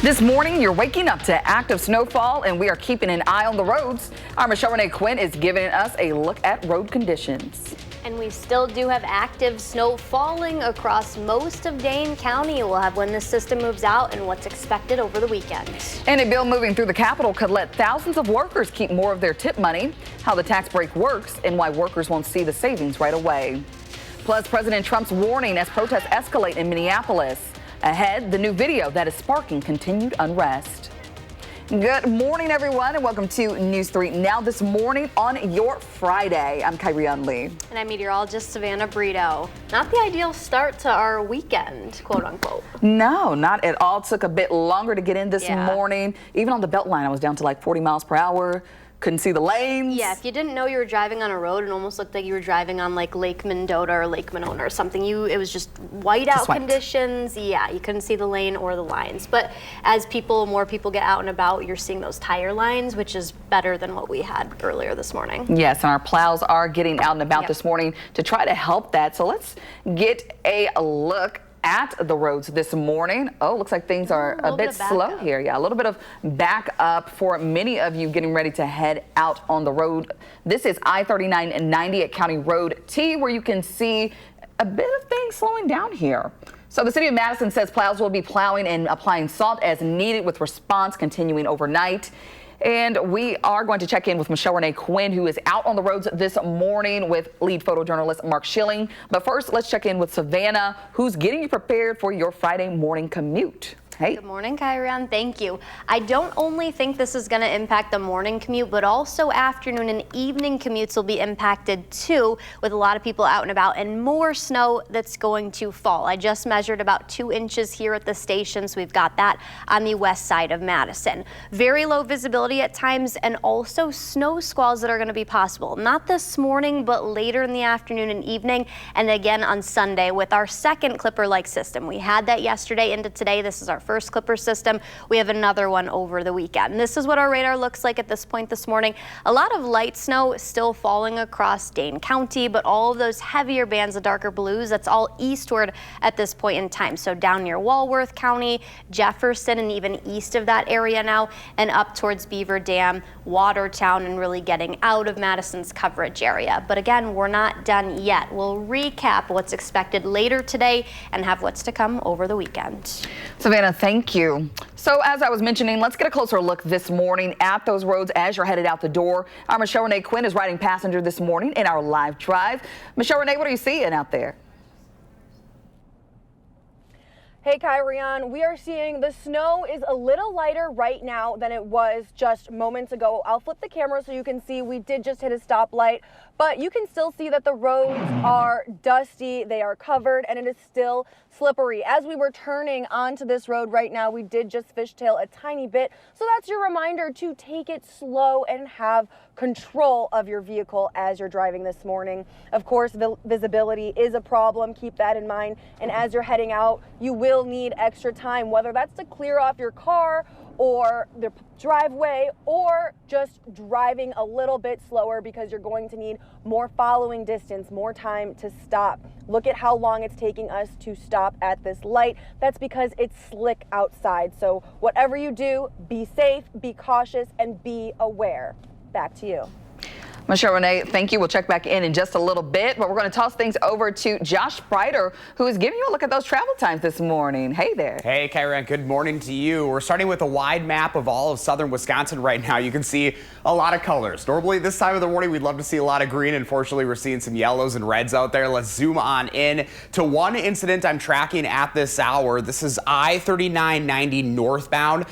This morning, you're waking up to active snowfall, and we are keeping an eye on the roads. Our Michelle Renee Quinn is giving us a look at road conditions. And we still do have active snow falling across most of Dane County. We'll have when this system moves out and what's expected over the weekend. And a bill moving through the Capitol could let thousands of workers keep more of their tip money, how the tax break works, and why workers won't see the savings right away. Plus, President Trump's warning as protests escalate in Minneapolis. Ahead, the new video that is sparking continued unrest. Good morning, everyone, and welcome to News 3 Now this morning on your Friday. I'm Kyrie Lee. And I'm meteorologist Savannah Brito. Not the ideal start to our weekend, quote unquote. No, not at all. Took a bit longer to get in this morning. Even on the Beltline, I was down to like 40 miles per hour. Couldn't see the lanes. Yeah, if you didn't know you were driving on a road, it almost looked like you were driving on like Lake Mendota or Lake Monona or something. It was just whiteout conditions. Yeah, you couldn't see the lane or the lines. But as more people get out and about, you're seeing those tire lines, which is better than what we had earlier this morning. Yes, and our plows are getting out and about this morning to try to help that. So let's get a look at the roads this morning. Oh, looks like things are a bit slow here. Yeah, a little bit of back up for many of you getting ready to head out on the road. This is I-39 and 90 at County Road T, where you can see a bit of things slowing down here. So the city of Madison says plows will be plowing and applying salt as needed, with response continuing overnight. And we are going to check in with Michelle Renee Quinn, who is out on the roads this morning with lead photojournalist Mark Schilling. But first, let's check in with Savannah, who's getting you prepared for your Friday morning commute. Hey. Good morning, Kyrian. Thank you. I don't only think this is going to impact the morning commute, but also afternoon and evening commutes will be impacted too, with a lot of people out and about and more snow that's going to fall. I just measured about 2 inches here at the station, so we've got that on the west side of Madison. Very low visibility at times, and also snow squalls that are going to be possible. Not this morning, but later in the afternoon and evening, and again on Sunday with our second clipper-like system. We had that yesterday into today. This is our first clipper system. We have another one over the weekend. This is what our radar looks like at this point this morning. A lot of light snow still falling across Dane County, but all of those heavier bands of darker blues, that's all eastward at this point in time. So down near Walworth County, Jefferson, and even east of that area now, and up towards Beaver Dam, Watertown, and really getting out of Madison's coverage area. But again, we're not done yet. We'll recap what's expected later today and have what's to come over the weekend. Savannah, thank you. So as I was mentioning, let's get a closer look this morning at those roads as you're headed out the door. Our Michelle Renee Quinn is riding passenger this morning in our live drive. Michelle Renee, what are you seeing out there? Hey, Kyrian, we are seeing the snow is a little lighter right now than it was just moments ago. I'll flip the camera so you can see we did just hit a stoplight, but you can still see that the roads are dusty, they are covered, and it is still slippery. As we were turning onto this road right now, we did just fishtail a tiny bit, so that's your reminder to take it slow and have control of your vehicle as you're driving this morning. Of course, visibility is a problem. Keep that in mind. And as you're heading out, you will need extra time, whether that's to clear off your car or the driveway, or just driving a little bit slower because you're going to need more following distance, more time to stop. Look at how long it's taking us to stop at this light. That's because it's slick outside. So whatever you do, be safe, be cautious, and be aware. Back to you. Michelle Renee, thank you. We'll check back in just a little bit, but we're going to toss things over to Josh Sprider, who is giving you a look at those travel times this morning. Hey there. Hey, Kyrian. Good morning to you. We're starting with a wide map of all of southern Wisconsin right now. You can see a lot of colors. Normally this time of the morning, we'd love to see a lot of green. Unfortunately, we're seeing some yellows and reds out there. Let's zoom on in to one incident I'm tracking at this hour. This is I-39-90 northbound,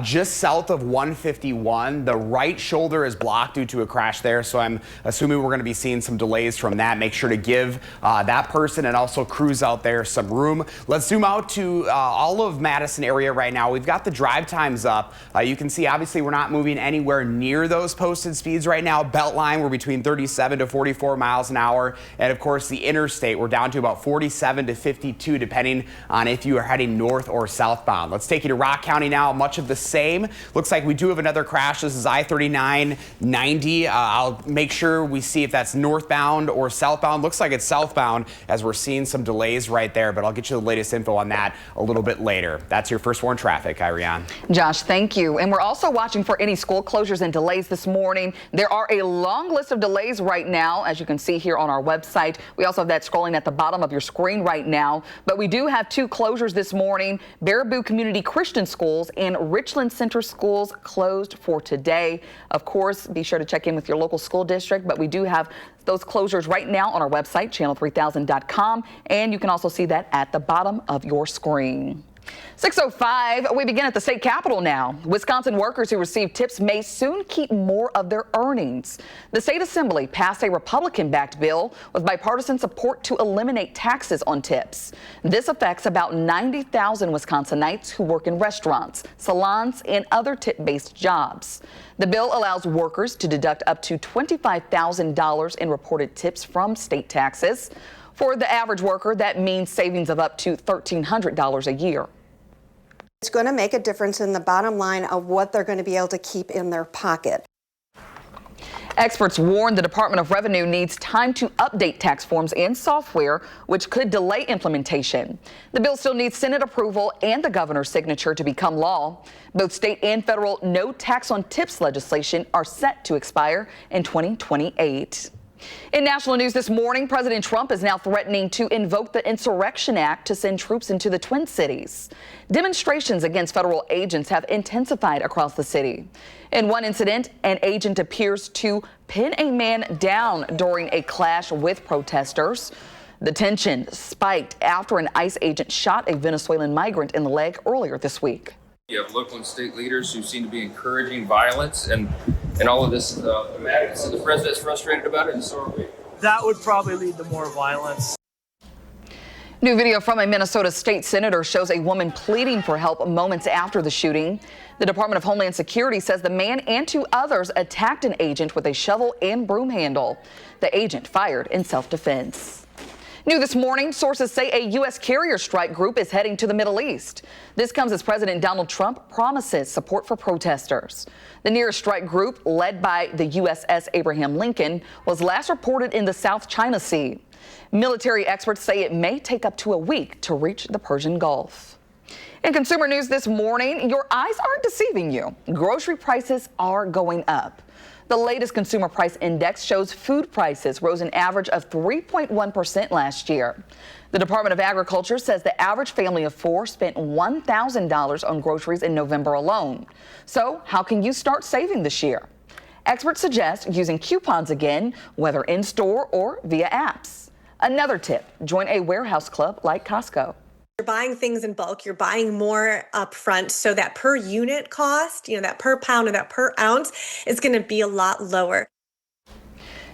just south of 151. The right shoulder is blocked due to a crash there, so I'm assuming we're going to be seeing some delays from that. Make sure to give that person and also crews out there some room. Let's zoom out to all of Madison area right now. We've got the drive times up. You can see obviously we're not moving anywhere near those posted speeds right now. Beltline, we're between 37 to 44 miles an hour. And of course the interstate, we're down to about 47 to 52 depending on if you are heading north or southbound. Let's take you to Rock County now. Much of the same. Looks like we do have another crash. This is I-39-90. I'll make sure we see if that's northbound or southbound. Looks like it's southbound as we're seeing some delays right there, but I'll get you the latest info on that a little bit later. That's your First Warn traffic, Ariane. Josh, thank you. And we're also watching for any school closures and delays this morning. There are a long list of delays right now, as you can see here on our website. We also have that scrolling at the bottom of your screen right now. But we do have 2 closures this morning. Baraboo Community Christian Schools and Richland Center Schools closed for today. Of course, be sure to check in with your local school district, but we do have those closures right now on our website, channel3000.com, and you can also see that at the bottom of your screen. 6:05, we begin at the state capitol now. Wisconsin workers who receive tips may soon keep more of their earnings. The state assembly passed a Republican-backed bill with bipartisan support to eliminate taxes on tips. This affects about 90,000 Wisconsinites who work in restaurants, salons, and other tip-based jobs. The bill allows workers to deduct up to $25,000 in reported tips from state taxes. For the average worker, that means savings of up to $1,300 a year. It's going to make a difference in the bottom line of what they're going to be able to keep in their pocket. Experts warn the Department of Revenue needs time to update tax forms and software, which could delay implementation. The bill still needs Senate approval and the governor's signature to become law. Both state and federal no tax on tips legislation are set to expire in 2028. In national news this morning, President Trump is now threatening to invoke the Insurrection Act to send troops into the Twin Cities. Demonstrations against federal agents have intensified across the city. In one incident, an agent appears to pin a man down during a clash with protesters. The tension spiked after an ICE agent shot a Venezuelan migrant in the leg earlier this week. You have local and state leaders who seem to be encouraging violence and all of this madness. And the president's frustrated about it, and so are we. That would probably lead to more violence. New video from a Minnesota state senator shows a woman pleading for help moments after the shooting. The Department of Homeland Security says the man and 2 others attacked an agent with a shovel and broom handle. The agent fired in self-defense. New this morning, sources say a U.S. carrier strike group is heading to the Middle East. This comes as President Donald Trump promises support for protesters. The nearest strike group, led by the USS Abraham Lincoln, was last reported in the South China Sea. Military experts say it may take up to a week to reach the Persian Gulf. In consumer news this morning, your eyes aren't deceiving you. Grocery prices are going up. The latest consumer price index shows food prices rose an average of 3.1% last year. The Department of Agriculture says the average family of 4 spent $1,000 on groceries in November alone. So how can you start saving this year? Experts suggest using coupons again, whether in store or via apps. Another tip, join a warehouse club like Costco. You're buying things in bulk, you're buying more up front, so that per unit cost, that per pound or that per ounce is going to be a lot lower.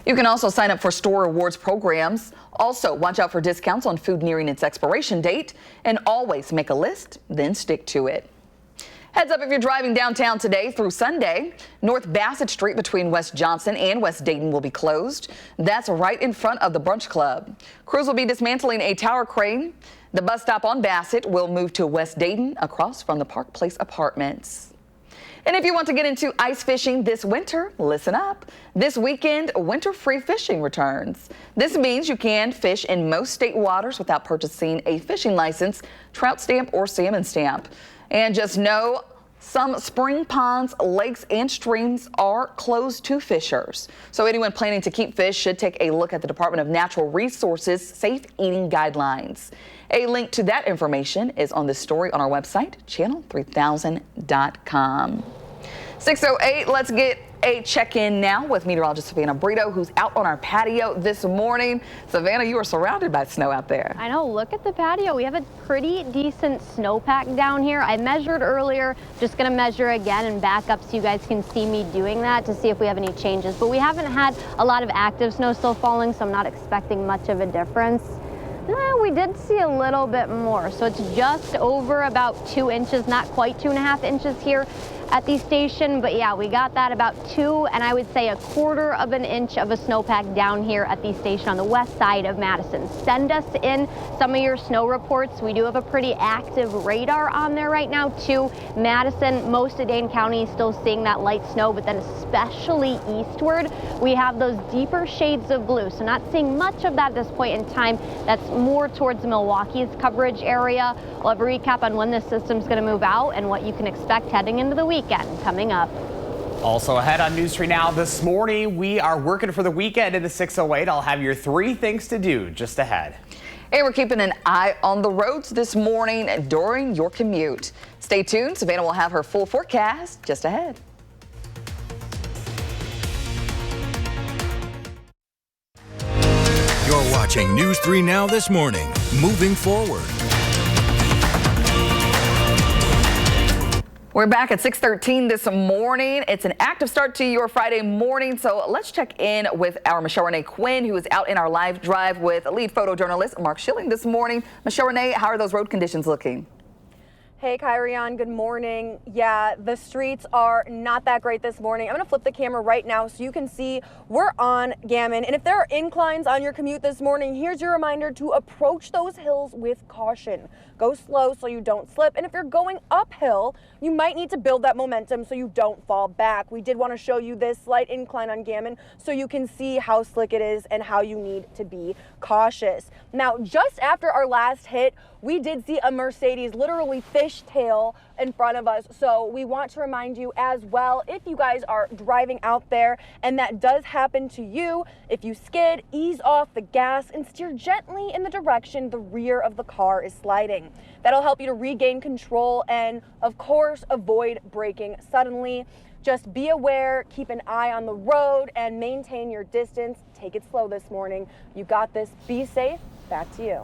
You can also sign up for store rewards programs. Also, watch out for discounts on food nearing its expiration date, and always make a list, then stick to it. Heads up if you're driving downtown today through Sunday. North Bassett Street between West Johnson and West Dayton will be closed. That's right in front of the Brunch Club. Crews will be dismantling a tower crane. The bus stop on Bassett will move to West Dayton across from the Park Place Apartments. And if you want to get into ice fishing this winter, listen up. This weekend, winter-free fishing returns. This means you can fish in most state waters without purchasing a fishing license, trout stamp, or salmon stamp. And just know, some spring ponds, lakes, and streams are closed to fishers. So anyone planning to keep fish should take a look at the Department of Natural Resources Safe Eating Guidelines. A link to that information is on this story on our website, channel3000.com. 6:08, let's get a check-in now with meteorologist Savannah Brito, who's out on our patio this morning. Savannah, you are surrounded by snow out there. I know, look at the patio. We have a pretty decent snowpack down here. I measured earlier, just gonna measure again and back up so you guys can see me doing that to see if we have any changes. But we haven't had a lot of active snow still falling, so I'm not expecting much of a difference. We did see a little bit more, so it's just over about 2 inches, not quite 2.5 inches here at the station, but yeah, we got that about 2 and I would say 1/4 of an inch of a snowpack down here at the station on the west side of Madison. Send us in some of your snow reports. We do have a pretty active radar on there right now too. Madison, most of Dane County is still seeing that light snow, but then especially eastward, we have those deeper shades of blue. So not seeing much of that at this point in time. That's more towards Milwaukee's coverage area. We'll have a recap on when this system's going to move out and what you can expect heading into the weekend coming up. Also ahead on News 3 Now this morning, we are working for the weekend in the 608. I'll have your 3 things to do just ahead. And we're keeping an eye on the roads this morning during your commute. Stay tuned. Savannah will have her full forecast just ahead. You're watching News 3 Now this morning. Moving forward. We're back at 6:13 this morning. It's an active start to your Friday morning, so let's check in with our Michelle Renee Quinn, who is out in our live drive with lead photojournalist Mark Schilling this morning. Michelle Renee, how are those road conditions looking? Hey, Kyrian, good morning. Yeah, the streets are not that great this morning. I'm going to flip the camera right now so you can see we're on Gammon. And if there are inclines on your commute this morning, here's your reminder to approach those hills with caution. Go slow so you don't slip. And if you're going uphill, you might need to build that momentum so you don't fall back. We did want to show you this slight incline on Gammon so you can see how slick it is and how you need to be cautious. Now, just after our last hit, we did see a Mercedes literally fishtail in front of us. So we want to remind you as well, if you guys are driving out there and that does happen to you, if you skid, ease off the gas and steer gently in the direction the rear of the car is sliding. That'll help you to regain control and, of course, avoid braking suddenly. Just be aware, keep an eye on the road, and maintain your distance. Take it slow this morning. You got this. Be safe. Back to you.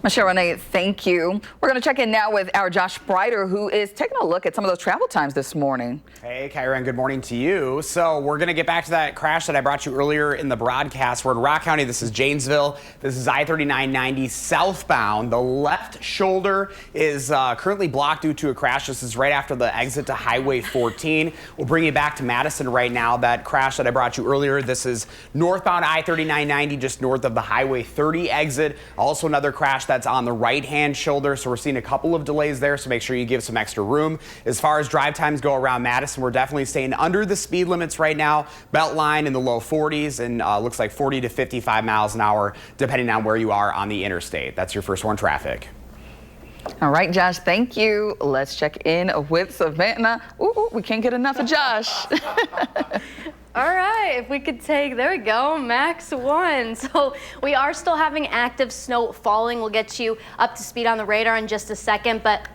Michelle Renee, thank you. We're going to check in now with our Josh Brighter, who is taking a look at some of those travel times this morning. Hey, Kyron, good morning to you. So we're going to get back to that crash that I brought you earlier in the broadcast. We're in Rock County. This is Janesville. This is I-3990 southbound. The left shoulder is currently blocked due to a crash. This is right after the exit to Highway 14. We'll bring you back to Madison right now. That crash that I brought you earlier, this is northbound I-3990, just north of the Highway 30 exit. Also another crash that's on the right-hand shoulder, so we're seeing a couple of delays there, so make sure you give some extra room. As far as drive times go around Madison, we're definitely staying under the speed limits right now. Belt line in the low 40s and looks like 40 to 55 miles an hour, depending on where you are on the interstate. That's your first one traffic. All right, Josh, thank you. Let's check in with Savannah. Ooh, we can't get enough of Josh. All right, if we could take, there we go, max 1. So we are still having active snow falling. We'll get you up to speed on the radar in just a second, but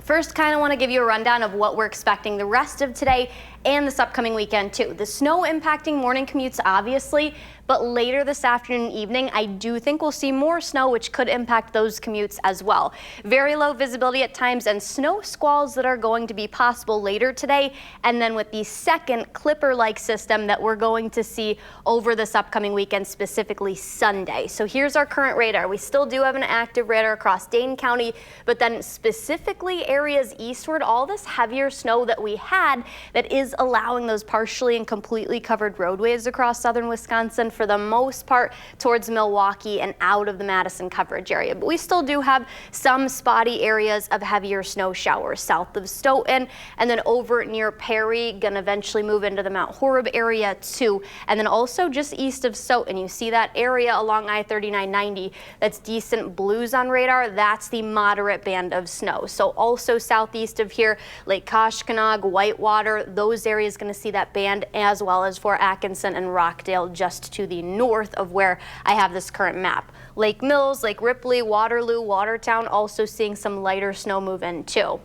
first kind of want to give you a rundown of what we're expecting the rest of today and this upcoming weekend too. The snow impacting morning commutes obviously, but later this afternoon and evening, I do think we'll see more snow, which could impact those commutes as well. Very low visibility at times and snow squalls that are going to be possible later today. And then with the second Clipper-like system that we're going to see over this upcoming weekend, specifically Sunday. So here's our current radar. We still do have an active radar across Dane County, but then specifically areas eastward, all this heavier snow that we had that is allowing those partially and completely covered roadways across southern Wisconsin for the most part towards Milwaukee and out of the Madison coverage area. But we still do have some spotty areas of heavier snow showers south of Stoughton and then over near Perry, gonna eventually move into the Mount Horeb area too. And then also just east of Stoughton, you see that area along I-3990 that's decent blues on radar. That's the moderate band of snow. So also southeast of here, Lake Koshkonong, Whitewater, those areas going to see that band, as well as for Atkinson and Rockdale just to the north of where I have this current map. Lake Mills, Lake Ripley, Waterloo, Watertown also seeing some lighter snow move in too.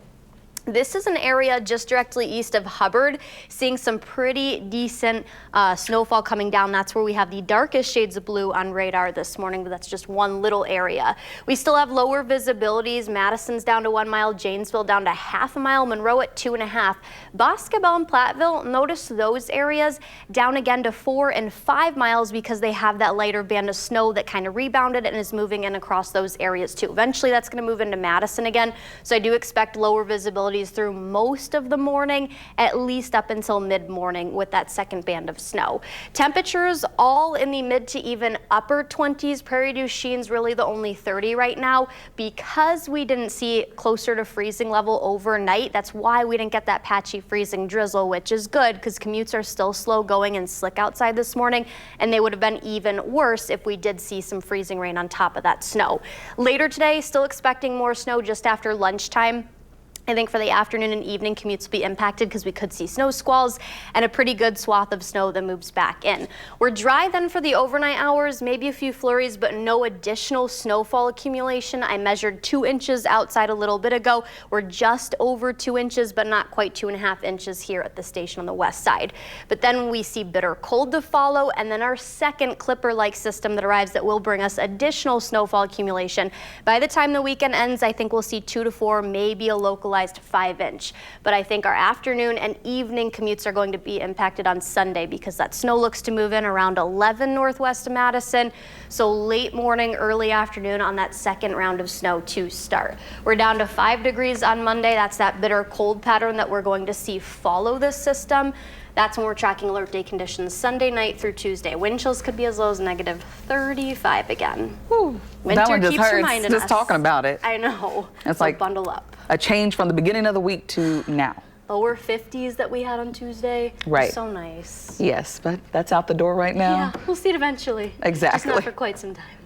This is an area just directly east of Hubbard, seeing some pretty decent snowfall coming down. That's where we have the darkest shades of blue on radar this morning, but that's just one little area. We still have lower visibilities. Madison's down to 1 mile, Janesville down to ½ a mile, Monroe at 2.5. Boscobel and Platteville, notice those areas down again to 4 and 5 miles because they have that lighter band of snow that kind of rebounded and is moving in across those areas too. Eventually that's going to move into Madison again, so I do expect lower visibility possibilities through most of the morning, at least up until mid-morning with that second band of snow. Temperatures all in the mid to even upper 20s. Prairie du Chine's really the only 30 right now because we didn't see closer to freezing level overnight. That's why we didn't get that patchy freezing drizzle, which is good because commutes are still slow going and slick outside this morning, and they would have been even worse if we did see some freezing rain on top of that snow. Later today, still expecting more snow just after lunchtime. I think for the afternoon and evening commutes will be impacted because we could see snow squalls and a pretty good swath of snow that moves back in. We're dry then for the overnight hours, maybe a few flurries, but no additional snowfall accumulation. I measured 2 inches outside a little bit ago. We're just over 2 inches, but not quite 2.5 inches here at the station on the west side. But then we see bitter cold to follow, and then our second Clipper-like system that arrives that will bring us additional snowfall accumulation. By the time the weekend ends, I think we'll see 2 to 4, maybe a localized 5-inch. But I think our afternoon and evening commutes are going to be impacted on Sunday because that snow looks to move in around 11 northwest of Madison. So late morning, early afternoon on that second round of snow to start. We're down to 5 degrees on Monday. That's that bitter cold pattern that we're going to see follow this system. That's when we're tracking alert day conditions Sunday night through Tuesday. Wind chills could be as low as negative 35 again. Whew. Winter that one just keeps hurts reminding just us. talking about it. I know. It's so like bundle up. A change from the beginning of the week to now. Lower 50s that we had on Tuesday. Right. So nice. Yes, but that's out the door right now. Yeah, we'll see it eventually. Exactly. Just not for quite some time.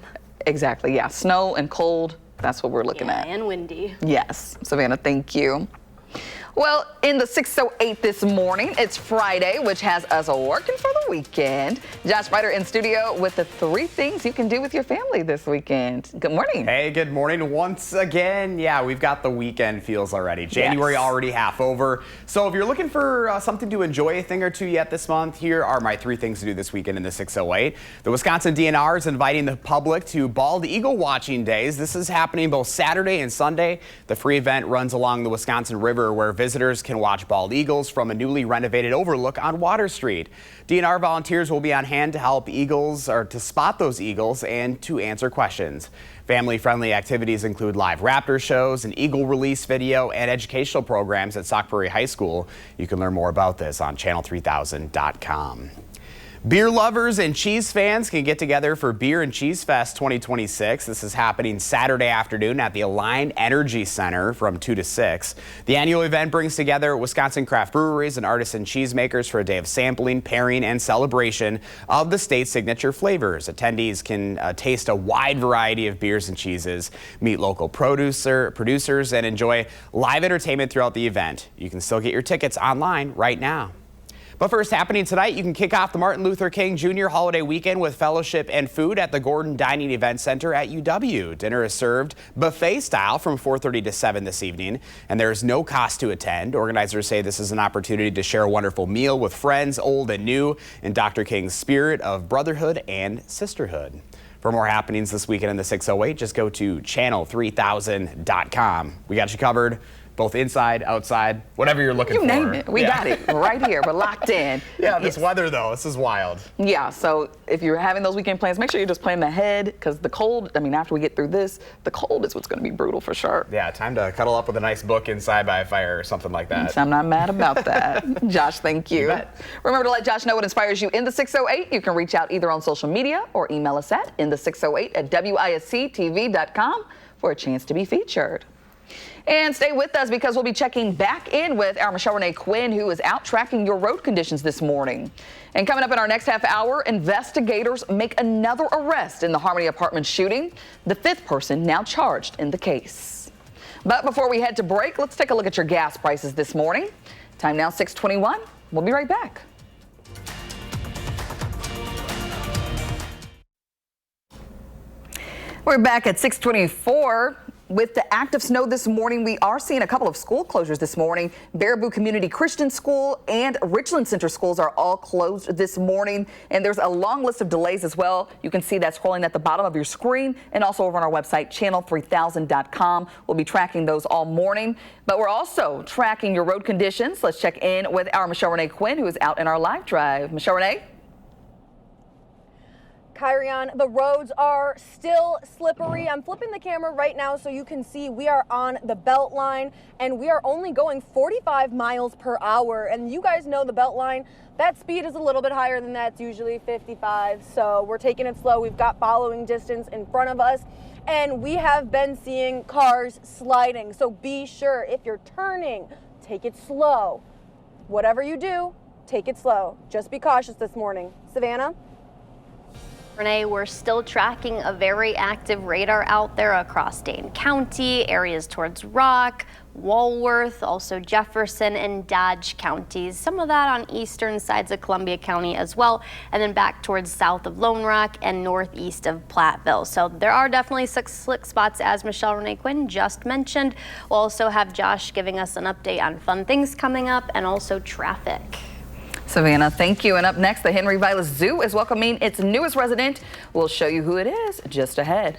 Exactly, yeah. Snow and cold, that's what we're looking at. And windy. Yes, Savannah, thank you. Well, in the 608 this morning, it's Friday, which has us working for the weekend. Josh Ryder in studio with the 3 things you can do with your family this weekend. Good morning. Hey, good morning once again. Yeah, we've got the weekend feels already. January already half over. So if you're looking for something to enjoy a thing or two yet this month, here are my 3 things to do this weekend in the 608. The Wisconsin DNR is inviting the public to bald eagle watching days. This is happening both Saturday and Sunday. The free event runs along the Wisconsin River where visitors can watch bald eagles from a newly renovated overlook on Water Street. DNR volunteers will be on hand to help eagles or to spot those eagles and to answer questions. Family-friendly activities include live raptor shows, an eagle release video, and educational programs at Sauk Prairie High School. You can learn more about this on channel3000.com. Beer lovers and cheese fans can get together for Beer and Cheese Fest 2026. This is happening Saturday afternoon at the Aligned Energy Center from 2 to 6. The annual event brings together Wisconsin craft breweries and artisan cheesemakers for a day of sampling, pairing, and celebration of the state's signature flavors. Attendees can taste a wide variety of beers and cheeses, meet local producers, and enjoy live entertainment throughout the event. You can still get your tickets online right now. But first, happening tonight, you can kick off the Martin Luther King Jr. holiday weekend with fellowship and food at the Gordon Dining Event Center at UW. Dinner is served buffet style from 4:30 to 7 this evening, and there is no cost to attend. Organizers say this is an opportunity to share a wonderful meal with friends, old and new, in Dr. King's spirit of brotherhood and sisterhood. For more happenings this weekend in the 608, just go to channel3000.com. We got you covered. Both inside, outside, whatever you're looking for. You name it. We got it right here. We're locked in. Yeah, this weather, though, this is wild. Yeah, so if you're having those weekend plans, make sure you're just planning ahead because the cold, I mean, after we get through this, the cold is what's going to be brutal for sure. Yeah, time to cuddle up with a nice book inside by a fire or something like that. I'm not mad about that. Josh, thank you. Remember to let Josh know what inspires you in the 608. You can reach out either on social media or email us at inthe608@WISC-TV.com for a chance to be featured. And stay with us because we'll be checking back in with our Michelle Renee Quinn, who is out tracking your road conditions this morning. And coming up in our next half hour, investigators make another arrest in the Harmony Apartments shooting, the 5th person now charged in the case. But before we head to break, let's take a look at your gas prices this morning. Time now 6:21. We'll be right back. We're back at 6:24. With the active snow this morning, we are seeing a couple of school closures this morning. Baraboo Community Christian School and Richland Center schools are all closed this morning. And there's a long list of delays as well. You can see that scrolling at the bottom of your screen and also over on our website, channel3000.com. We'll be tracking those all morning. But we're also tracking your road conditions. Let's check in with our Michelle Renee Quinn, who is out in our live drive. Michelle Renee? Kyrian, the roads are still slippery. I'm flipping the camera right now so you can see we are on the belt line and we are only going 45 miles per hour. And you guys know the belt line, that speed is a little bit higher than that. It's usually 55. So we're taking it slow. We've got following distance in front of us and we have been seeing cars sliding. So be sure if you're turning, take it slow. Whatever you do, take it slow. Just be cautious this morning. Savannah? Renee, we're still tracking a very active radar out there across Dane County, areas towards Rock, Walworth, also Jefferson and Dodge counties. Some of that on eastern sides of Columbia County as well, and then back towards south of Lone Rock and northeast of Platteville. So there are definitely slick spots, as Michelle Renee Quinn just mentioned. We'll also have Josh giving us an update on fun things coming up and also traffic. Savannah, thank you. And up next, the Henry Vilas Zoo is welcoming its newest resident. We'll show you who it is just ahead.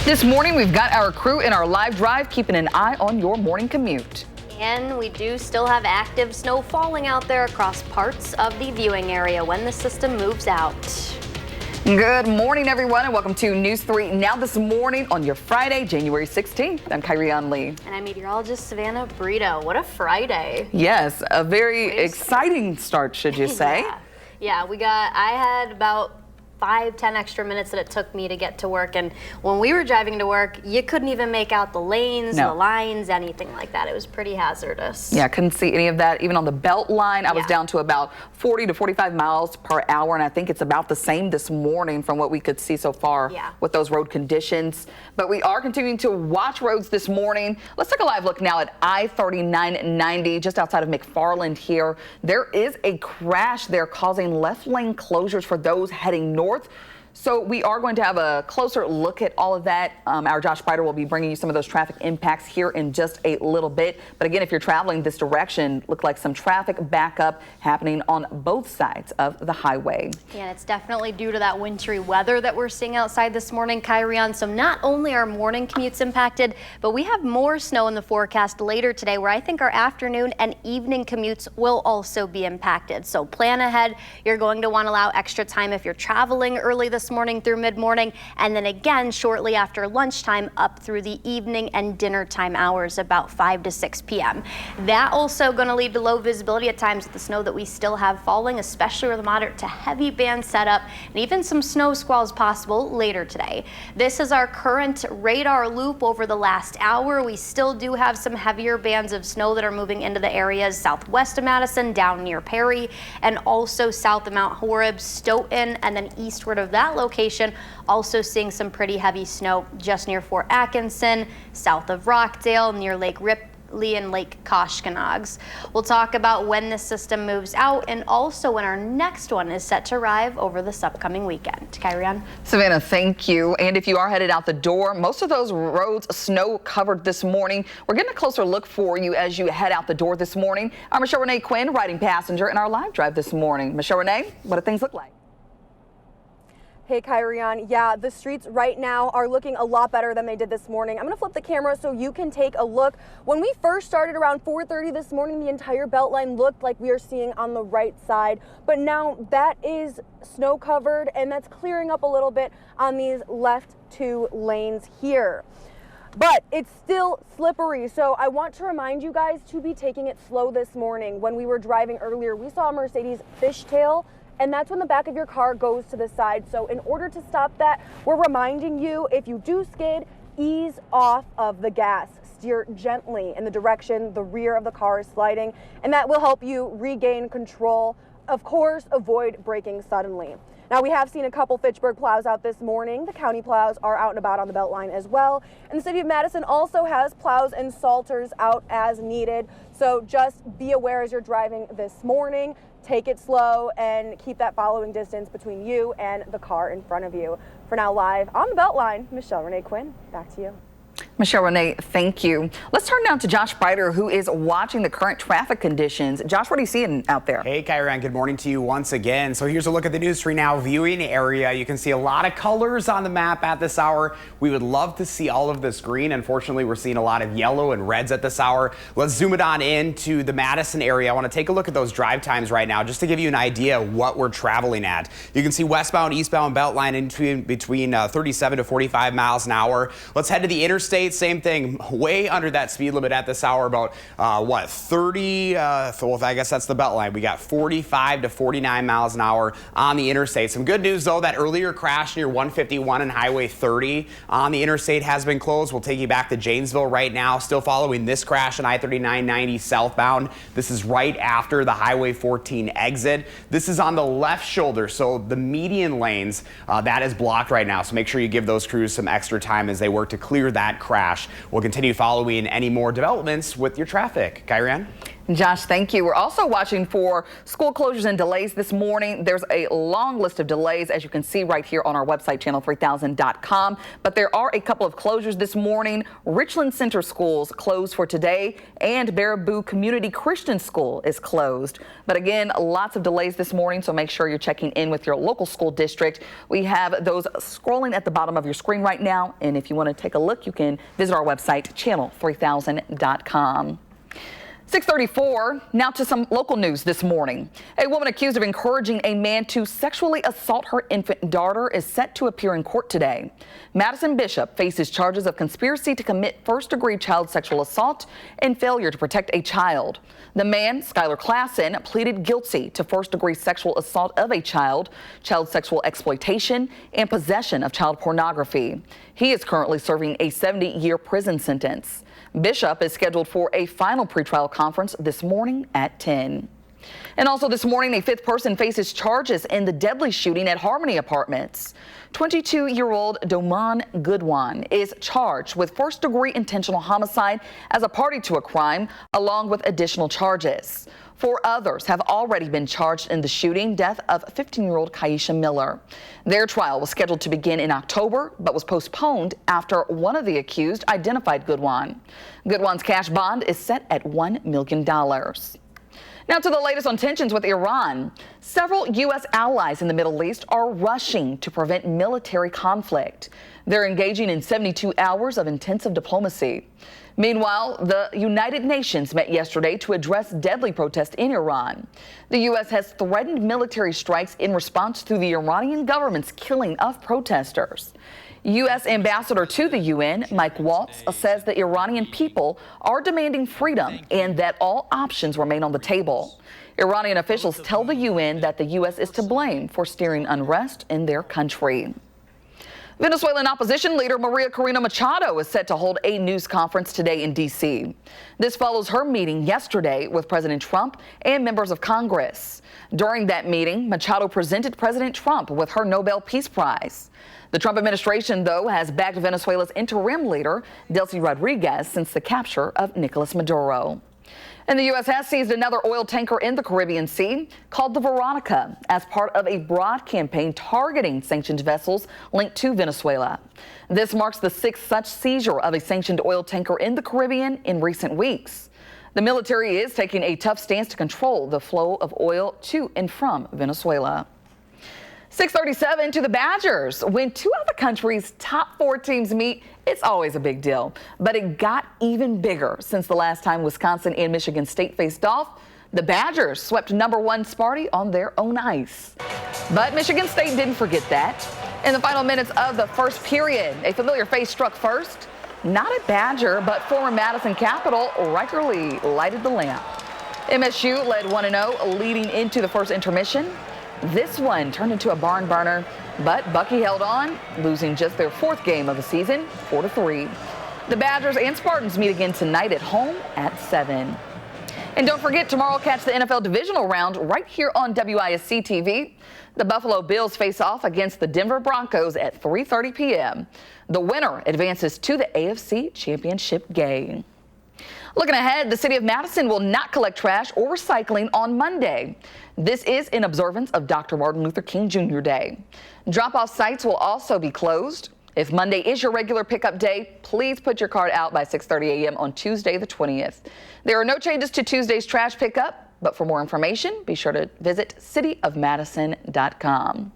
This morning, we've got our crew in our live drive, keeping an eye on your morning commute. And we do still have active snow falling out there across parts of the viewing area when the system moves out. Good morning, everyone, and welcome to News 3 Now This Morning on your Friday, January 16th. I'm Kyrian Lee. And I'm meteorologist Savannah Brito. What a Friday. Yes, a very exciting start, should you say? Yeah, I had about 5-10 extra minutes that it took me to get to work, and when we were driving to work, you couldn't even make out the lanes, the lines, anything like that. It was pretty hazardous. Yeah, couldn't see any of that. Even on the belt line, I was down to about 40 to 45 miles per hour, and I think it's about the same this morning from what we could see so far with those road conditions. But we are continuing to watch roads this morning. Let's take a live look now at I-3990 just outside of McFarland here. There is a crash there causing left lane closures for those heading north. So we are going to have a closer look at all of that. Our Josh Spider will be bringing you some of those traffic impacts here in just a little bit. But again, if you're traveling this direction, look like some traffic backup happening on both sides of the highway. Yeah, and it's definitely due to that wintry weather that we're seeing outside this morning, Kyrian. So not only are morning commutes impacted, but we have more snow in the forecast later today, where I think our afternoon and evening commutes will also be impacted. So plan ahead. You're going to want to allow extra time if you're traveling early this morning through mid-morning, and then again shortly after lunchtime up through the evening and dinner time hours, about 5 to 6 p.m. That also going to lead to low visibility at times with the snow that we still have falling, especially with a moderate to heavy band setup, and even some snow squalls possible later today. This is our current radar loop over the last hour. We still do have some heavier bands of snow that are moving into the areas southwest of Madison, down near Perry, and also south of Mount Horeb, Stoughton, and then eastward of that location, also seeing some pretty heavy snow just near Fort Atkinson, south of Rockdale, near Lake Ripley and Lake Koshkonongs. We'll talk about when this system moves out and also when our next one is set to arrive over this upcoming weekend. Kyrian? Savannah, thank you. And if you are headed out the door, most of those roads snow covered this morning. We're getting a closer look for you as you head out the door this morning. I'm Michelle Renee Quinn, riding passenger in our live drive this morning. Michelle Renee, what do things look like? Hey, Kyrian. Yeah, the streets right now are looking a lot better than they did this morning. I'm going to flip the camera so you can take a look. When we first started around 4:30 this morning, the entire belt line looked like we are seeing on the right side. But now that is snow covered, and that's clearing up a little bit on these left 2 lanes here. But it's still slippery, so I want to remind you guys to be taking it slow this morning. When we were driving earlier, we saw a Mercedes fishtail, and that's when the back of your car goes to the side. So in order to stop that, we're reminding you, if you do skid, ease off of the gas. Steer gently in the direction the rear of the car is sliding, and that will help you regain control. Of course, avoid braking suddenly. Now, we have seen a couple Fitchburg plows out this morning. The county plows are out and about on the Beltline as well. And the city of Madison also has plows and salters out as needed. So just be aware as you're driving this morning. Take it slow and keep that following distance between you and the car in front of you. For now, live on the Beltline, Michelle Renee Quinn, back to you. Michelle Renee, thank you. Let's turn now to Josh Brighter, who is watching the current traffic conditions. Josh, what are you seeing out there? Hey, Kyron, good morning to you once again. So here's a look at the News 3 Now viewing area. You can see a lot of colors on the map at this hour. We would love to see all of this green. Unfortunately, we're seeing a lot of yellow and reds at this hour. Let's zoom it on into the Madison area. I want to take a look at those drive times right now, just to give you an idea of what we're traveling at. You can see westbound, eastbound Beltline in between 37 to 45 miles an hour. Let's head to the interstate. Same thing, way under that speed limit at this hour, about 30, well, I guess that's the Beltline. We got 45 to 49 miles an hour on the interstate. Some good news though, that earlier crash near 151 and Highway 30 on the interstate has been closed. We'll take you back to Janesville right now, still following this crash on I-3990 southbound. This is right after the Highway 14 exit. This is on the left shoulder, so the median lanes, that is blocked right now. So make sure you give those crews some extra time as they work to clear that crash. We'll continue following any more developments with your traffic. Kyrian? Josh, thank you. We're also watching for school closures and delays this morning. There's a long list of delays, as you can see right here on our website, channel3000.com. But there are a couple of closures this morning. Richland Center schools closed for today, and Baraboo Community Christian School is closed. But again, lots of delays this morning, so make sure you're checking in with your local school district. We have those scrolling at the bottom of your screen right now, and if you want to take a look, you can visit our website, channel3000.com. 6:34, now to some local news this morning. A woman accused of encouraging a man to sexually assault her infant daughter is set to appear in court today. Madison Bishop faces charges of conspiracy to commit first-degree child sexual assault and failure to protect a child. The man, Skylar Klassen, pleaded guilty to first-degree sexual assault of a child sexual exploitation, and possession of child pornography. He is currently serving a 70-year prison sentence. Bishop is scheduled for a final pretrial conference this morning at 10. And also this morning, a fifth person faces charges in the deadly shooting at Harmony Apartments. 22-year-old Doman Goodwan is charged with first-degree intentional homicide as a party to a crime, along with additional charges. 4 others have already been charged in the shooting death of 15-year-old Kaisha Miller. Their trial was scheduled to begin in October, but was postponed after one of the accused identified Goodwan. Goodwan's cash bond is set at $1 million. Now to the latest on tensions with Iran. Several U.S. allies in the Middle East are rushing to prevent military conflict. They're engaging in 72 hours of intensive diplomacy. Meanwhile, the United Nations met yesterday to address deadly protests in Iran. The U.S. has threatened military strikes in response to the Iranian government's killing of protesters. U.S. Ambassador to the UN, Mike Waltz, says the Iranian people are demanding freedom and that all options remain on the table. Iranian officials tell the UN that the U.S. is to blame for steering unrest in their country. Venezuelan opposition leader Maria Corina Machado is set to hold a news conference today in D.C. This follows her meeting yesterday with President Trump and members of Congress. During that meeting, Machado presented President Trump with her Nobel Peace Prize. The Trump administration, though, has backed Venezuela's interim leader, Delcy Rodriguez, since the capture of Nicolas Maduro. And the U.S. has seized another oil tanker in the Caribbean Sea called the Veronica as part of a broad campaign targeting sanctioned vessels linked to Venezuela. This marks the 6th such seizure of a sanctioned oil tanker in the Caribbean in recent weeks. The military is taking a tough stance to control the flow of oil to and from Venezuela. 6:37 to the Badgers. When 2 of the country's top 4 teams meet, it's always a big deal. But it got even bigger since the last time Wisconsin and Michigan State faced off. The Badgers swept #1 Sparty on their own ice. But Michigan State didn't forget that. In the final minutes of the first period, a familiar face struck first. Not a Badger, but former Madison Capital Riker Lee lighted the lamp. MSU led 1-0 leading into the first intermission. This one turned into a barn burner, but Bucky held on, losing just their 4th game of the season, 4-3. The Badgers and Spartans meet again tonight at home at 7. And don't forget, tomorrow catch the NFL divisional round right here on WISC-TV. The Buffalo Bills face off against the Denver Broncos at 3:30 p.m. The winner advances to the AFC Championship game. Looking ahead, the city of Madison will not collect trash or recycling on Monday. This is in observance of Dr. Martin Luther King Jr. Day. Drop-off sites will also be closed. If Monday is your regular pickup day, please put your cart out by 6:30 a.m. on Tuesday the 20th. There are no changes to Tuesday's trash pickup, but for more information, be sure to visit cityofmadison.com.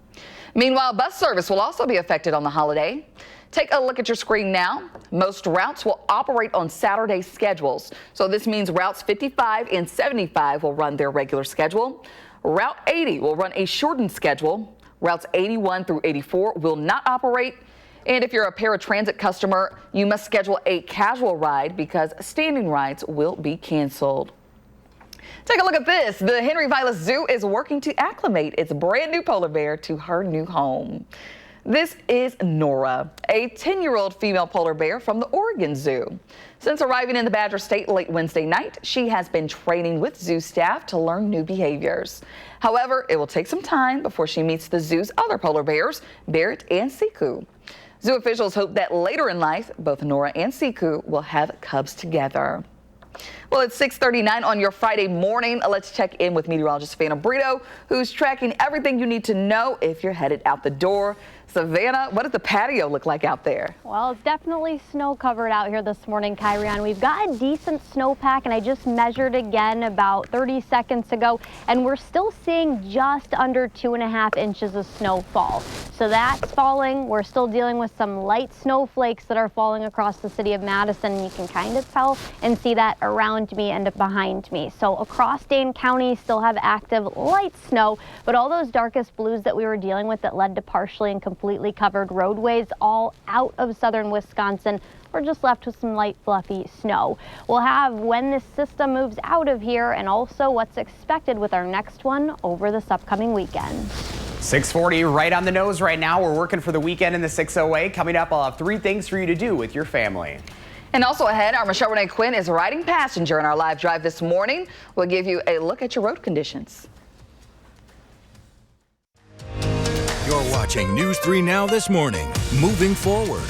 Meanwhile, bus service will also be affected on the holiday. Take a look at your screen now. Most routes will operate on Saturday schedules. So this means routes 55 and 75 will run their regular schedule. Route 80 will run a shortened schedule. Routes 81 through 84 will not operate. And if you're a paratransit customer, you must schedule a casual ride because standing rides will be canceled. Take a look at this. The Henry Vilas Zoo is working to acclimate its brand new polar bear to her new home. This is Nora, a 10-year-old female polar bear from the Oregon Zoo. Since arriving in the Badger State late Wednesday night, she has been training with zoo staff to learn new behaviors. However, it will take some time before she meets the zoo's other polar bears, Barrett and Siku. Zoo officials hope that later in life, both Nora and Siku will have cubs together. Well, it's 6:39 on your Friday morning. Let's check in with meteorologist Savannah Brito, who's tracking everything you need to know if you're headed out the door. Savannah, what does the patio look like out there? Well, it's definitely snow covered out here this morning, Kyrian. We've got a decent snowpack, and I just measured again about 30 seconds ago, and we're still seeing just under 2.5 inches of snowfall. So that's falling. We're still dealing with some light snowflakes that are falling across the city of Madison. You can kind of tell and see that around me and behind me. So across Dane County, still have active light snow, but all those darkest blues that we were dealing with that led to partially and completely covered roadways all out of southern Wisconsin, we're just left with some light fluffy snow. We'll have when this system moves out of here and also what's expected with our next one over this upcoming weekend. 6:40 right on the nose right now. We're working for the weekend in the 608. Coming up, I'll have 3 things for you to do with your family. And also ahead, our Michelle Renee Quinn is riding passenger in our live drive this morning. We'll give you a look at your road conditions. You're watching News 3 Now this morning. Moving forward.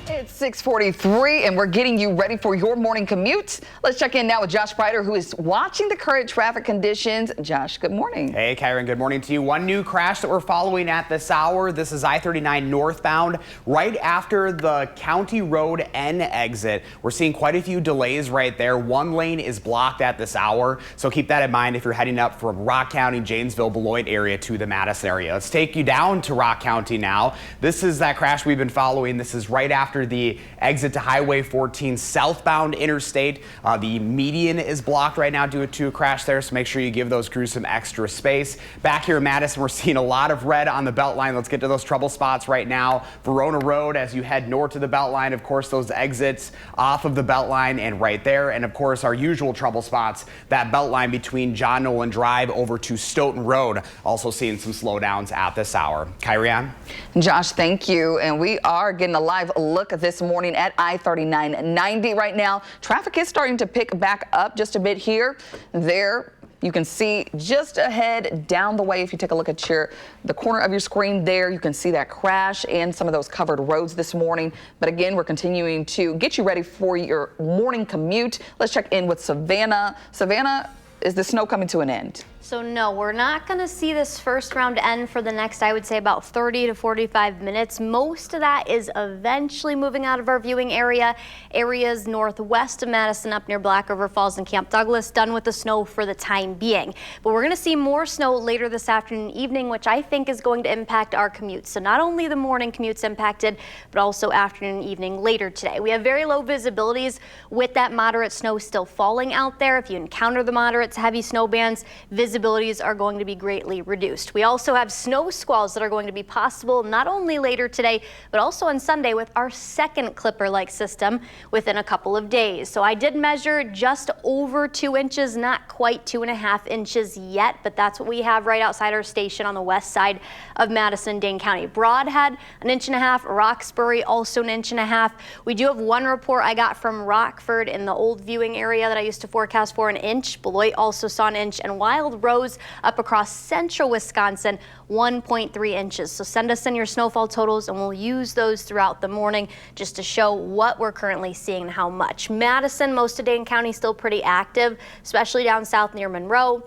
It's 6:43 and we're getting you ready for your morning commute. Let's check in now with Josh Brighter, who is watching the current traffic conditions. Josh, good morning. Hey, Kyron, good morning to you. One new crash that we're following at this hour. This is I-39 northbound, right after the County Road N exit. We're seeing quite a few delays right there. One lane is blocked at this hour, so keep that in mind if you're heading up from Rock County, Janesville, Beloit area to the Madison area. Let's take you down to Rock County now. This is that crash we've been following. This is right after the exit to Highway 14 southbound interstate. The median is blocked right now due to a crash there, so make sure you give those crews some extra space. Back here in Madison, we're seeing a lot of red on the Beltline. Let's get to those trouble spots right now. Verona Road, as you head north to the Beltline, of course, those exits off of the Beltline and right there. And of course, our usual trouble spots, that Beltline between John Nolan Drive over to Stoughton Road. Also seeing some slowdowns at this hour. Kyrian? Josh, thank you. And we are getting a live look this morning at I-39-90 right now. Traffic is starting to pick back up just a bit here. There you can see just ahead down the way, if you take a look at the corner of your screen there, you can see that crash and some of those covered roads this morning. But again, we're continuing to get you ready for your morning commute. Let's check in with Savannah. Savannah, is the snow coming to an end? So no, we're not going to see this first round end for the next, I would say, about 30 to 45 minutes. Most of that is eventually moving out of our viewing area. Areas northwest of Madison up near Black River Falls and Camp Douglas done with the snow for the time being. But we're going to see more snow later this afternoon and evening, which I think is going to impact our commutes. So not only the morning commutes impacted, but also afternoon and evening later today. We have very low visibilities with that moderate snow still falling out there. If you encounter the moderate to heavy snow bands, visibilities are going to be greatly reduced. We also have snow squalls that are going to be possible not only later today, but also on Sunday with our second clipper-like system within a couple of days. So I did measure just over 2 inches, not quite 2.5 inches yet, but that's what we have right outside our station on the west side of Madison, Dane County. Broadhead, 1.5 inches, Roxbury, also 1.5 inches. We do have one report I got from Rockford in the old viewing area that I used to forecast for 1 inch. Beloit also saw 1 inch, and Wild Rose up across central Wisconsin, 1.3 inches. So send us in your snowfall totals and we'll use those throughout the morning just to show what we're currently seeing and how much. Madison, most of Dane County still pretty active, especially down south near Monroe.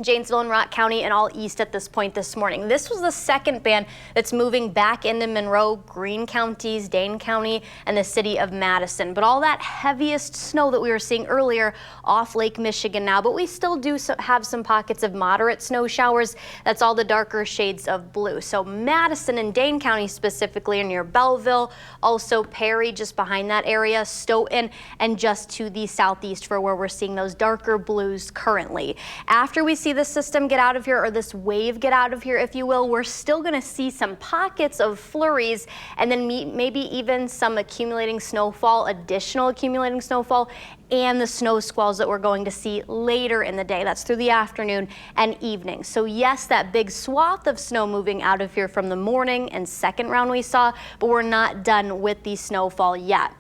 Janesville and Rock County and all east at this point this morning. This was the second band that's moving back into Monroe, Greene counties, Dane County, and the city of Madison. But all that heaviest snow that we were seeing earlier off Lake Michigan now, but we still do have some pockets of moderate snow showers. That's all the darker shades of blue. So Madison and Dane County specifically are near Belleville, also Perry just behind that area, Stoughton, and just to the southeast for where we're seeing those darker blues currently. After we see this system get out of here, or this wave get out of here, if you will, we're still going to see some pockets of flurries and then maybe even some accumulating snowfall, additional accumulating snowfall, and the snow squalls that we're going to see later in the day. That's through the afternoon and evening. So yes, that big swath of snow moving out of here from the morning and second round we saw, but we're not done with the snowfall yet.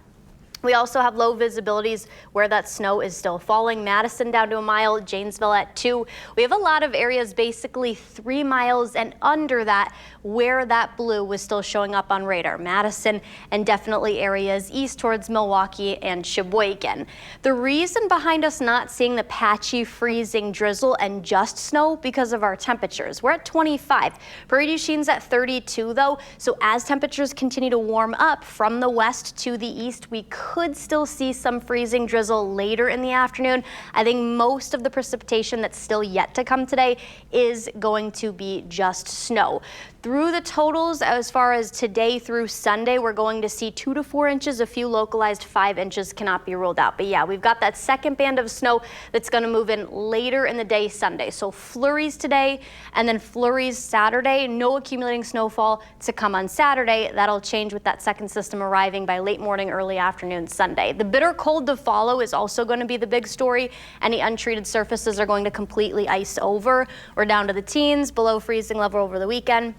We also have low visibilities where that snow is still falling. Madison down to 1 mile, Janesville at 2. We have a lot of areas basically 3 miles and under that where that blue was still showing up on radar. Madison and definitely areas east towards Milwaukee and Sheboygan. The reason behind us not seeing the patchy freezing drizzle and just snow because of our temperatures. We're at 25. Prairie du Chine's at 32 though. So as temperatures continue to warm up from the west to the east, we could still see some freezing drizzle later in the afternoon. I think most of the precipitation that's still yet to come today is going to be just snow. Through the totals, as far as today through Sunday, we're going to see 2 to 4 inches. A few localized 5 inches cannot be ruled out. But yeah, we've got that second band of snow that's going to move in later in the day Sunday. So flurries today and then flurries Saturday. No accumulating snowfall to come on Saturday. That'll change with that second system arriving by late morning, early afternoon Sunday. The bitter cold to follow is also going to be the big story. Any untreated surfaces are going to completely ice over. We're down to the teens, below freezing level over the weekend.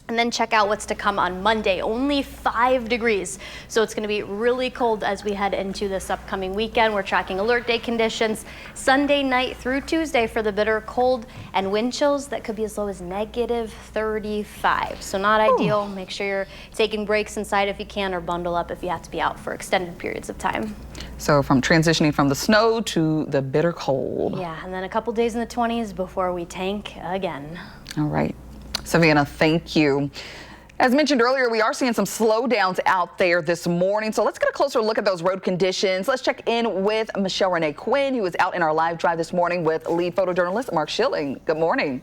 And then check out what's to come on Monday, only 5 degrees. So it's going to be really cold as we head into this upcoming weekend. We're tracking alert day conditions Sunday night through Tuesday for the bitter cold and wind chills that could be as low as -35. So not ideal. Make sure you're taking breaks inside if you can, or bundle up if you have to be out for extended periods of time. So from transitioning from the snow to the bitter cold. Yeah, and then a couple days in the 20s before we tank again. All right. Savannah, thank you. As mentioned earlier, we are seeing some slowdowns out there this morning. So let's get a closer look at those road conditions. Let's check in with Michelle Renee Quinn, who is out in our live drive this morning with lead photojournalist Mark Schilling. Good morning.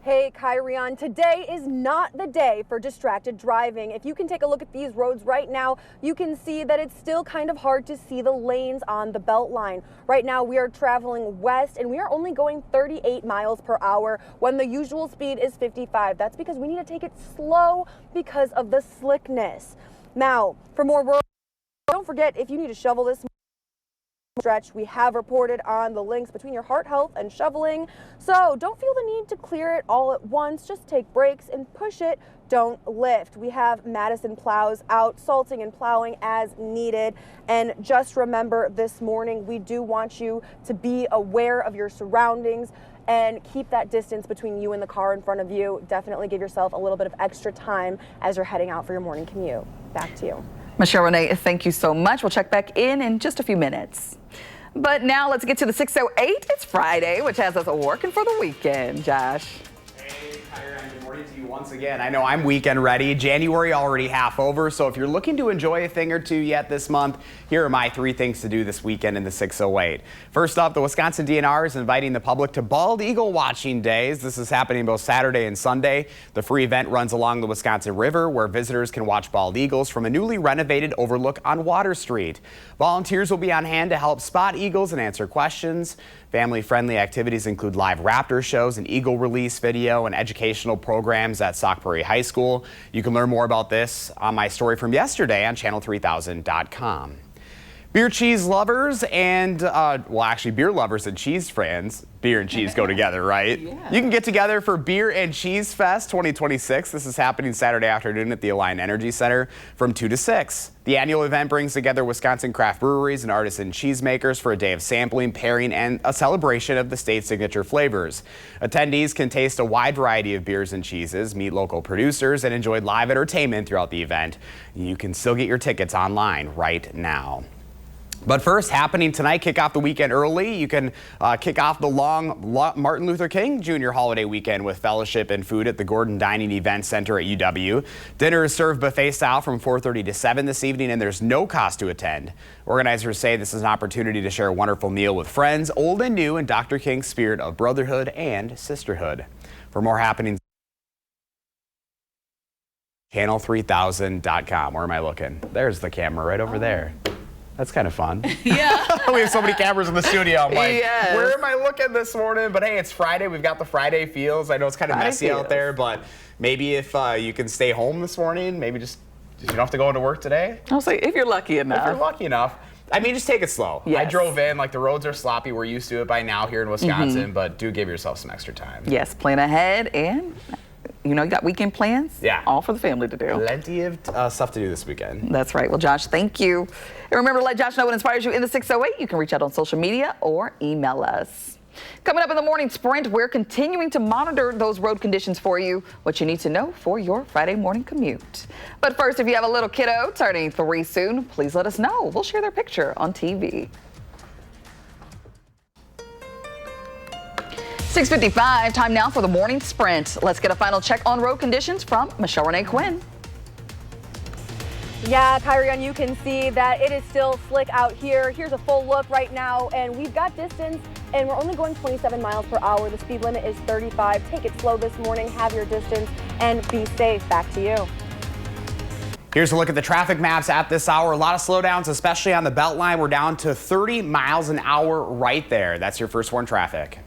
Hey, Kyrian, today is not the day for distracted driving. If you can take a look at these roads right now, you can see that it's still kind of hard to see the lanes on the Beltline. Right now, we are traveling west and we are only going 38 miles per hour when the usual speed is 55. That's because we need to take it slow because of the slickness. Now, for more road, don't forget, if you need to shovel this stretch, we have reported on the links between your heart health and shoveling. So don't feel the need to clear it all at once. Just take breaks and push it. Don't lift. We have Madison plows out, salting and plowing as needed. And just remember this morning, we do want you to be aware of your surroundings and keep that distance between you and the car in front of you. Definitely give yourself a little bit of extra time as you're heading out for your morning commute. Back to you. Michelle Renee, thank you so much. We'll check back in just a few minutes. But now let's get to the 608. It's Friday, which has us working for the weekend. Josh. Hey, Kyrian, good morning to you once again. I know I'm weekend ready. January already half over, so if you're looking to enjoy a thing or two yet this month, here are my 3 things to do this weekend in the 608. First up, the Wisconsin DNR is inviting the public to Bald Eagle Watching Days. This is happening both Saturday and Sunday. The free event runs along the Wisconsin River, where visitors can watch bald eagles from a newly renovated overlook on Water Street. Volunteers will be on hand to help spot eagles and answer questions. Family-friendly activities include live raptor shows, an eagle release video, and educational programs at Sauk Prairie High School. You can learn more about this on my story from yesterday on channel3000.com. Beer cheese lovers and, well, actually beer lovers and cheese fans. Beer and cheese go together, right? Yeah. You can get together for Beer and Cheese Fest 2026. This is happening Saturday afternoon at the Alliant Energy Center from 2 to 6. The annual event brings together Wisconsin craft breweries and artisan cheesemakers for a day of sampling, pairing, and a celebration of the state's signature flavors. Attendees can taste a wide variety of beers and cheeses, meet local producers, and enjoy live entertainment throughout the event. You can still get your tickets online right now. But first, happening tonight, kick off the weekend early. You can kick off the long Martin Luther King Jr. holiday weekend with fellowship and food at the Gordon Dining Event Center at UW. Dinner is served buffet style from 4:30 to 7 this evening, and there's no cost to attend. Organizers say this is an opportunity to share a wonderful meal with friends, old and new, in Dr. King's spirit of brotherhood and sisterhood. For more happenings, channel3000.com. Where am I looking? There's the camera right over there. That's kind of fun. Yeah. We have so many cameras in the studio. I'm like, yes. Where am I looking this morning? But hey, it's Friday. We've got the Friday feels. I know it's kind of messy out there, but maybe if you can stay home this morning, maybe just you don't have to go into work today. I'll say if you're lucky enough. If you're lucky enough. I mean, just take it slow. Yes. I drove in, like the roads are sloppy. We're used to it by now here in Wisconsin, but do give yourself some extra time. Yes, plan ahead, and you got weekend plans. Yeah. All for the family to do. Plenty of stuff to do this weekend. That's right. Well, Josh, thank you. And remember to let Josh know what inspires you in the 608. You can reach out on social media or email us. Coming up in the morning sprint, we're continuing to monitor those road conditions for you, what you need to know for your Friday morning commute. But first, if you have a little kiddo turning 3 soon, please let us know. We'll share their picture on TV. 6:55, time now for the morning sprint. Let's get a final check on road conditions from Michelle Renee Quinn. Yeah, Kyrian, you can see that it is still slick out here. Here's a full look right now, and we've got distance, and we're only going 27 miles per hour. The speed limit is 35. Take it slow this morning, have your distance, and be safe. Back to you. Here's a look at the traffic maps at this hour. A lot of slowdowns, especially on the Beltline. We're down to 30 miles an hour right there. That's your first warn traffic.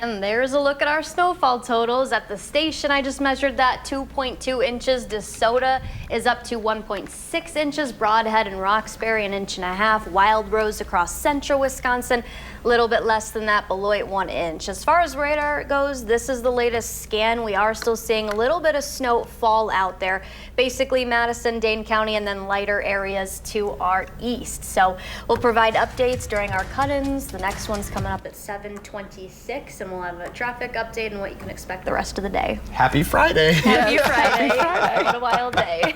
And there's a look at our snowfall totals. At the station, I just measured that 2.2 inches. DeSoto is up to 1.6 inches. Broadhead and Roxbury, 1.5 inches. Wild Rose across central Wisconsin, a little bit less than that. Beloit, 1 inch. As far as radar goes, this is the latest scan. We are still seeing a little bit of snow fall out there. Basically Madison, Dane County, and then lighter areas to our east. So we'll provide updates during our cut-ins. The next one's coming up at 7:26, and we'll have a traffic update and what you can expect the rest of the day. Happy Friday. Happy Friday. What a wild day.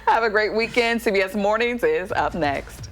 Have a great weekend. CBS Mornings is up next.